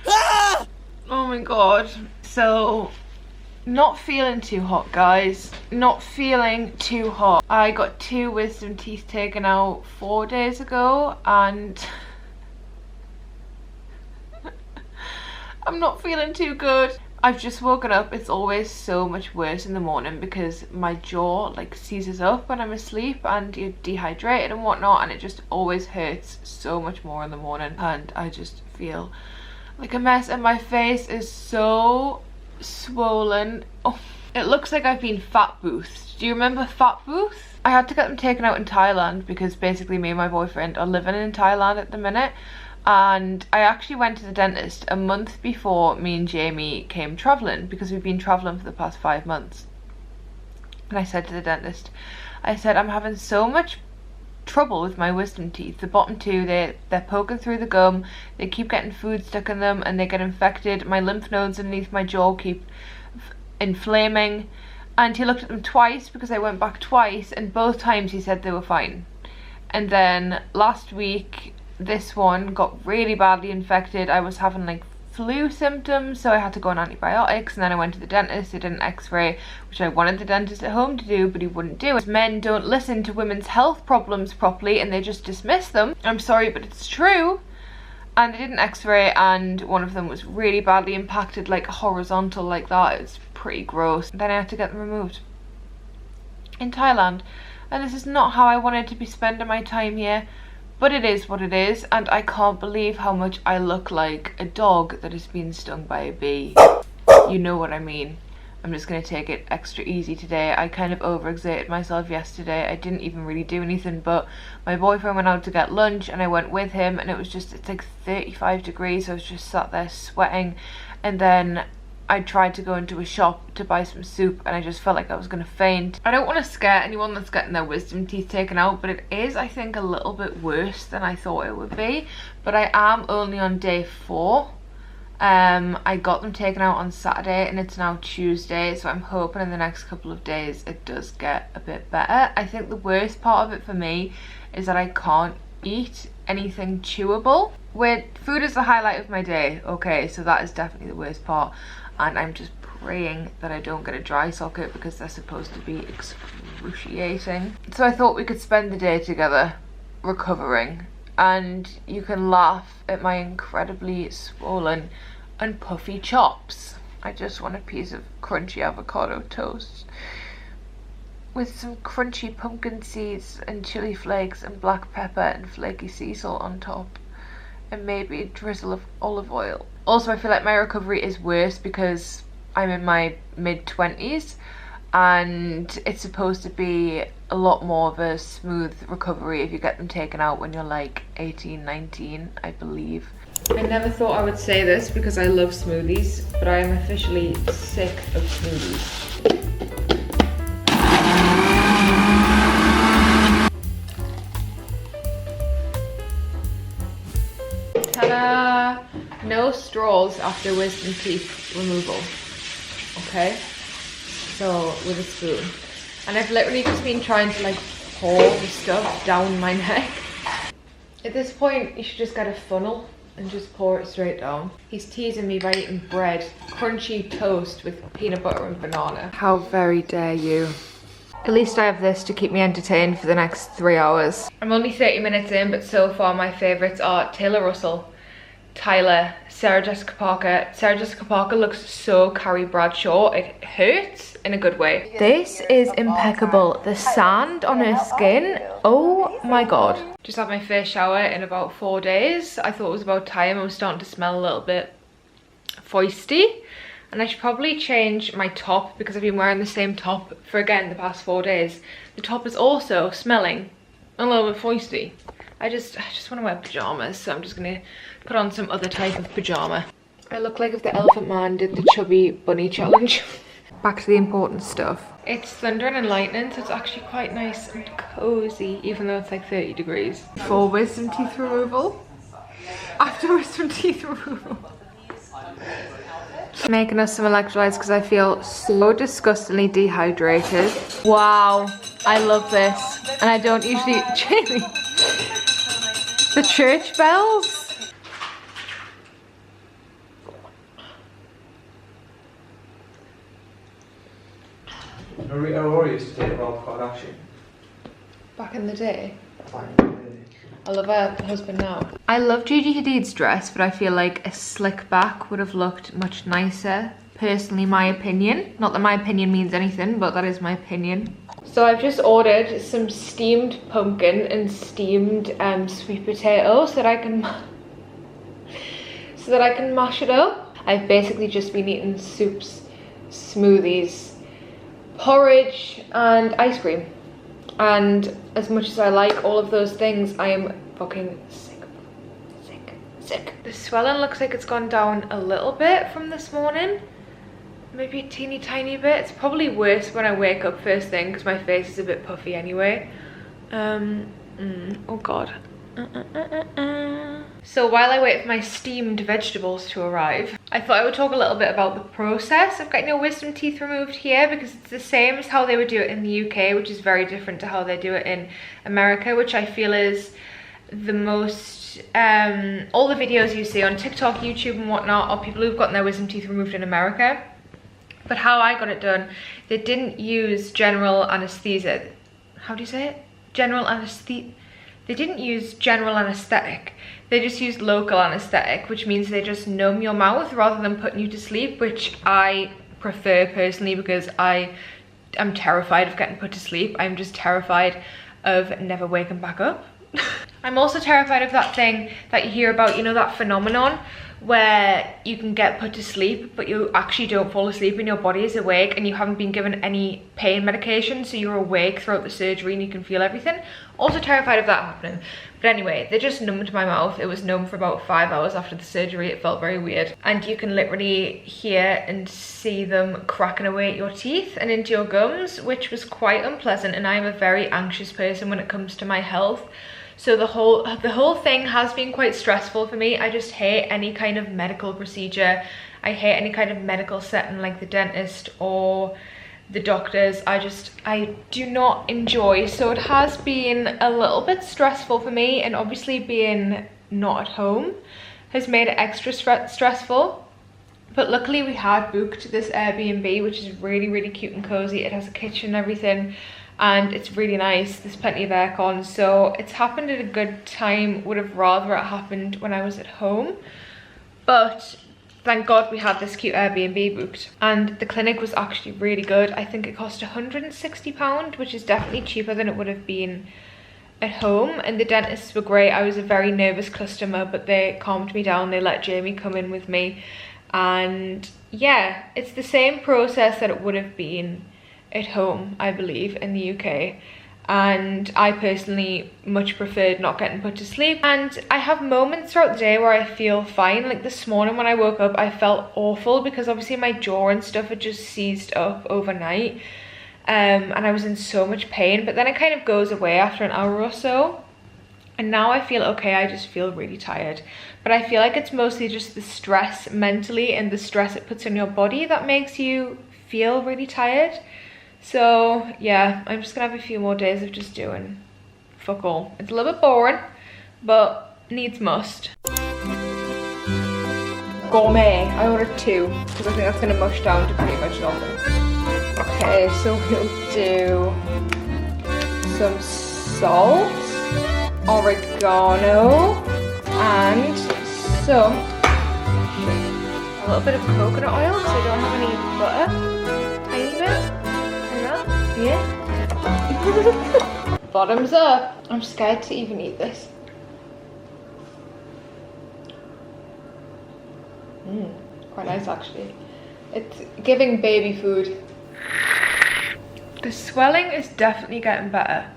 Oh my god. So, not feeling too hot, guys. Not feeling too hot. I got 2 wisdom teeth taken out 4 days ago and I'm not feeling too good. I've just woken up. It's always so much worse in the morning because my jaw like seizes up when I'm asleep and you're dehydrated and whatnot, and it just always hurts so much more in the morning, and I just feel like a mess and my face is so swollen. Oh, it looks like I've been fat boothed. Do you remember fat booth? I had to get them taken out in Thailand because basically me and my boyfriend are living in Thailand at the minute, and I actually went to the dentist a month before me and Jamie came travelling because we've been travelling for the past 5 months. And I said to the dentist, I said, I'm having so much trouble with my wisdom teeth. The bottom 2, they're poking through the gum, they keep getting food stuck in them and they get infected. My lymph nodes underneath my jaw keep inflaming. And he looked at them twice because I went back twice, and both times he said they were fine. And then last week this one got really badly infected. I was having like flu symptoms, so I had to go on antibiotics, and then I went to the dentist. They did an x-ray, which I wanted the dentist at home to do, but he wouldn't do it. Men don't listen to women's health problems properly and they just dismiss them. I'm sorry, but it's true. And they did an x-ray and one of them was really badly impacted, like horizontal like that. It was pretty gross. Then I had to get them removed in Thailand, and this is not how I wanted to be spending my time here. But it is what it is, and I can't believe how much I look like a dog that has been stung by a bee. You know what I mean. I'm just going to take it extra easy today. I kind of overexerted myself yesterday. I didn't even really do anything, but my boyfriend went out to get lunch and I went with him, and it's like 35 degrees. I was just sat there sweating, and then I tried to go into a shop to buy some soup and I just felt like I was going to faint. I don't want to scare anyone that's getting their wisdom teeth taken out, but it is, I think, a little bit worse than I thought it would be. But I am only on day 4. I got them taken out on Saturday and it's now Tuesday, so I'm hoping in the next couple of days it does get a bit better. I think the worst part of it for me is that I can't eat anything chewable. Where food is the highlight of my day, okay, so that is definitely the worst part. And I'm just praying that I don't get a dry socket because they're supposed to be excruciating. So I thought we could spend the day together recovering, and you can laugh at my incredibly swollen and puffy chops. I just want a piece of crunchy avocado toast with some crunchy pumpkin seeds and chili flakes and black pepper and flaky sea salt on top, and maybe a drizzle of olive oil. Also, I feel like my recovery is worse because I'm in my mid-20s and it's supposed to be a lot more of a smooth recovery if you get them taken out when you're like 18, 19, I believe. I never thought I would say this because I love smoothies, but I am officially sick of smoothies. Ta-da! No straws after wisdom teeth removal. Okay, so with a spoon, and I've literally just been trying to like pour the stuff down my neck. At this point you should just get a funnel and just pour it straight down. He's teasing me by eating bread, crunchy toast with peanut butter and banana. How very dare you. At least I have this to keep me entertained for the next 3 hours. I'm only 30 minutes in, but so far my favourites are Taylor Russell, Tyler, Sarah Jessica Parker. Sarah Jessica Parker looks so Carrie Bradshaw. It hurts in a good way. This is impeccable. The sand on her skin, oh my god. Just had my first shower in about 4 days. I thought it was about time. I was starting to smell a little bit foisty. And I should probably change my top because I've been wearing the same top for, again, the past 4 days. The top is also smelling a little bit foisty. I just want to wear pajamas, so I'm just going to put on some other type of pajama. I look like if the Elephant Man did the chubby bunny challenge. Back to the important stuff. It's thundering and lightning, so it's actually quite nice and cozy, even though it's like 30 degrees. For wisdom teeth removal. After wisdom teeth removal. Making us some electrolytes because I feel so disgustingly dehydrated. Wow, I love this. And I don't usually... Jamie. The church bells. Aurora used to date Rob Kardashian. Back in the day. I love her husband now. I love Gigi Hadid's dress, but I feel like a slick back would have looked much nicer. Personally, my opinion. Not that my opinion means anything, but that is my opinion. So I've just ordered some steamed pumpkin and steamed sweet potato so that I can mash it up. I've basically just been eating soups, smoothies, porridge and ice cream. And as much as I like all of those things, I am fucking sick. The swelling looks like it's gone down a little bit from this morning. Maybe a teeny tiny bit. It's probably worse when I wake up first thing because my face is a bit puffy anyway. Oh god. So while I wait for my steamed vegetables to arrive, I thought I would talk a little bit about the process of getting your wisdom teeth removed here, because it's the same as how they would do it in the UK, which is very different to how they do it in America, which I feel is the most, all the videos you see on TikTok, YouTube and whatnot are people who've gotten their wisdom teeth removed in America. But how I got it done, they didn't use general anesthesia. How do you say it? General anesthesia. They didn't use general anesthetic. They just used local anesthetic, which means they just numb your mouth rather than putting you to sleep, which I prefer personally because I am terrified of getting put to sleep. I'm just terrified of never waking back up. I'm also terrified of that thing that you hear about, you know, that phenomenon where you can get put to sleep but you actually don't fall asleep and your body is awake and you haven't been given any pain medication, so you're awake throughout the surgery and you can feel everything. Also terrified of that happening. But anyway, they just numbed my mouth. It was numb for about 5 hours after the surgery. It felt very weird. And you can literally hear and see them cracking away at your teeth and into your gums, which was quite unpleasant, and I'm a very anxious person when it comes to my health. So the whole thing has been quite stressful for me. I just hate any kind of medical procedure. I hate any kind of medical setting like the dentist or the doctors. I do not enjoy. So it has been a little bit stressful for me, and obviously being not at home has made it extra stressful. But luckily we had booked this Airbnb, which is really, really cute and cozy. It has a kitchen and everything, and it's really nice. There's plenty of aircon, so it's happened at a good time. Would have rather it happened when I was at home, but thank God we had this cute Airbnb booked. And the clinic was actually really good. I think it cost £160, which is definitely cheaper than it would have been at home. And the dentists were great. I was a very nervous customer, but they calmed me down. They let Jamie come in with me, and yeah, it's the same process that it would have been at home, I believe, in the UK. And I personally much preferred not getting put to sleep. And I have moments throughout the day where I feel fine. Like this morning when I woke up, I felt awful because obviously my jaw and stuff had just seized up overnight, and I was in so much pain. But then it kind of goes away after an hour or so, and now I feel okay. I just feel really tired, but I feel like it's mostly just the stress mentally and the stress it puts on your body that makes you feel really tired. So yeah, I'm just gonna have a few more days of just doing fuck all. It's a little bit boring, but needs must. Gourmet, I ordered 2 because I think that's gonna mush down to pretty much nothing. Okay, so we'll do some salt, oregano, and a little bit of coconut oil because I don't have any butter. Tiny bit. Yeah. Bottoms up. I'm scared to even eat this. Quite nice actually. It's giving baby food. The swelling is definitely getting better.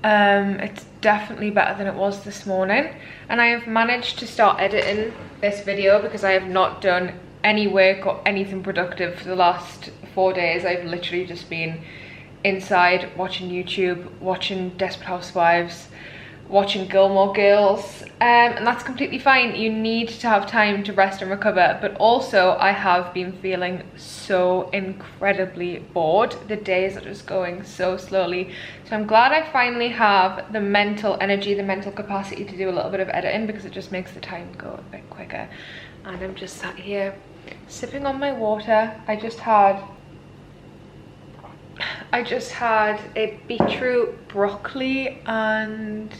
It's definitely better than it was this morning, and I have managed to start editing this video because I have not done any work or anything productive for the last 4 days. I've literally just been inside watching YouTube, watching Desperate Housewives, watching Gilmore Girls, and that's completely fine. You need to have time to rest and recover, but also I have been feeling so incredibly bored. The days are just going so slowly, so I'm glad I finally have the mental energy, the mental capacity to do a little bit of editing, because it just makes the time go a bit quicker. And I'm just sat here sipping on my water. I just had a beetroot, broccoli and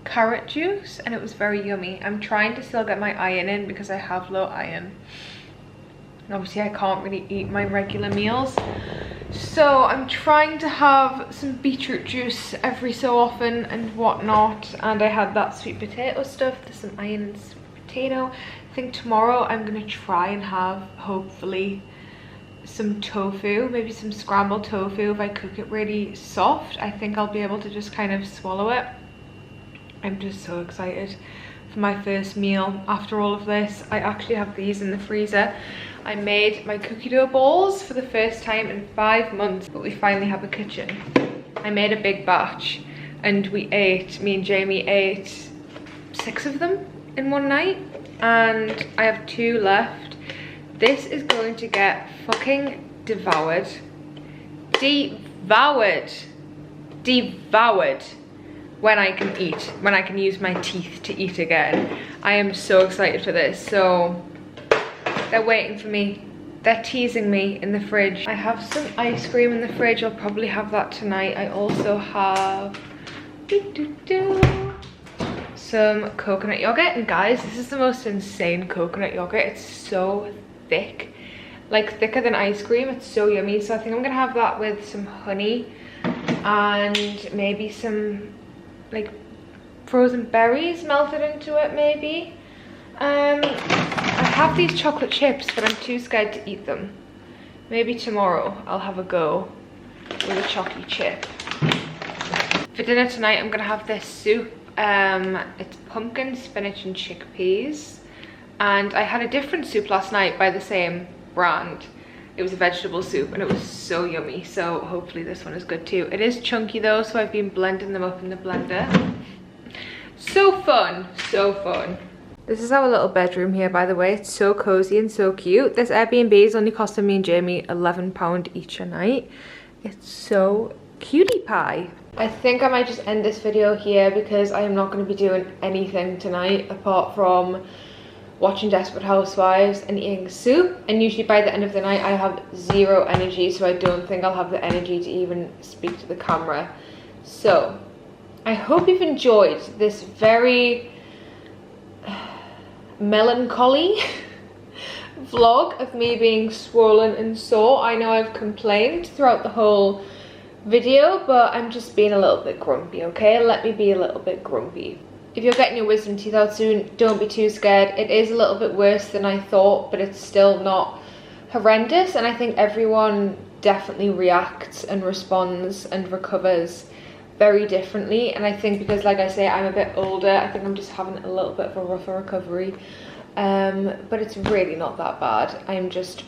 carrot juice, and it was very yummy. I'm trying to still get my iron in because I have low iron, and obviously I can't really eat my regular meals, so I'm trying to have some beetroot juice every so often and whatnot. And I had that sweet potato stuff. There's some iron in sweet potato. I think tomorrow I'm gonna try and have, hopefully, some tofu, maybe some scrambled tofu. If I cook it really soft, I think I'll be able to just kind of swallow it. I'm just so excited for my first meal after all of this. I actually have these in the freezer. I made my cookie dough balls for the first time in 5 months, but we finally have a kitchen. I made a big batch, and me and Jamie ate 6 of them in one night, and I have 2 left. This is going to get fucking devoured. Devoured when I can eat, when I can use my teeth to eat again. I am so excited for this. So they're waiting for me. They're teasing me in the fridge. I have some ice cream in the fridge. I'll probably have that tonight. I also have some coconut yogurt, and guys, this is the most insane coconut yogurt. It's so thick, like thicker than ice cream. It's so yummy. So I think I'm gonna have that with some honey and maybe some like frozen berries melted into it, maybe. I have these chocolate chips, but I'm too scared to eat them. Maybe tomorrow I'll have a go with a chocolate chip. For dinner tonight, I'm gonna have this soup. It's pumpkin, spinach and chickpeas. And I had a different soup last night by the same brand. It was a vegetable soup and it was so yummy. So hopefully this one is good too. It is chunky though, so I've been blending them up in the blender. So fun, so fun. This is our little bedroom here, by the way. It's so cozy and so cute. This Airbnb is only costing me and Jamie £11 each a night. It's so cutie pie. I think I might just end this video here because I am not going to be doing anything tonight apart from watching Desperate Housewives and eating soup. And usually by the end of the night I have zero energy, so I don't think I'll have the energy to even speak to the camera. So I hope you've enjoyed this very melancholy vlog of me being swollen and sore. I know I've complained throughout the whole video, but I'm just being a little bit grumpy, okay? Let me be a little bit grumpy. If you're getting your wisdom teeth out soon, don't be too scared. It is a little bit worse than I thought, but it's still not horrendous, and I think everyone definitely reacts and responds and recovers very differently. And I think because, like I say, I'm a bit older, I think I'm just having a little bit of a rougher recovery, but it's really not that bad. I'm just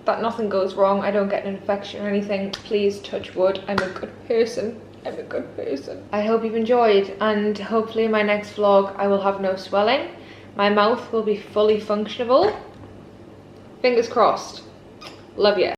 that nothing goes wrong. I don't get an infection or anything. Please touch wood. I'm a good person. I'm a good person. I hope you've enjoyed, and hopefully in my next vlog I will have no swelling. My mouth will be fully functionable. Fingers crossed. Love you.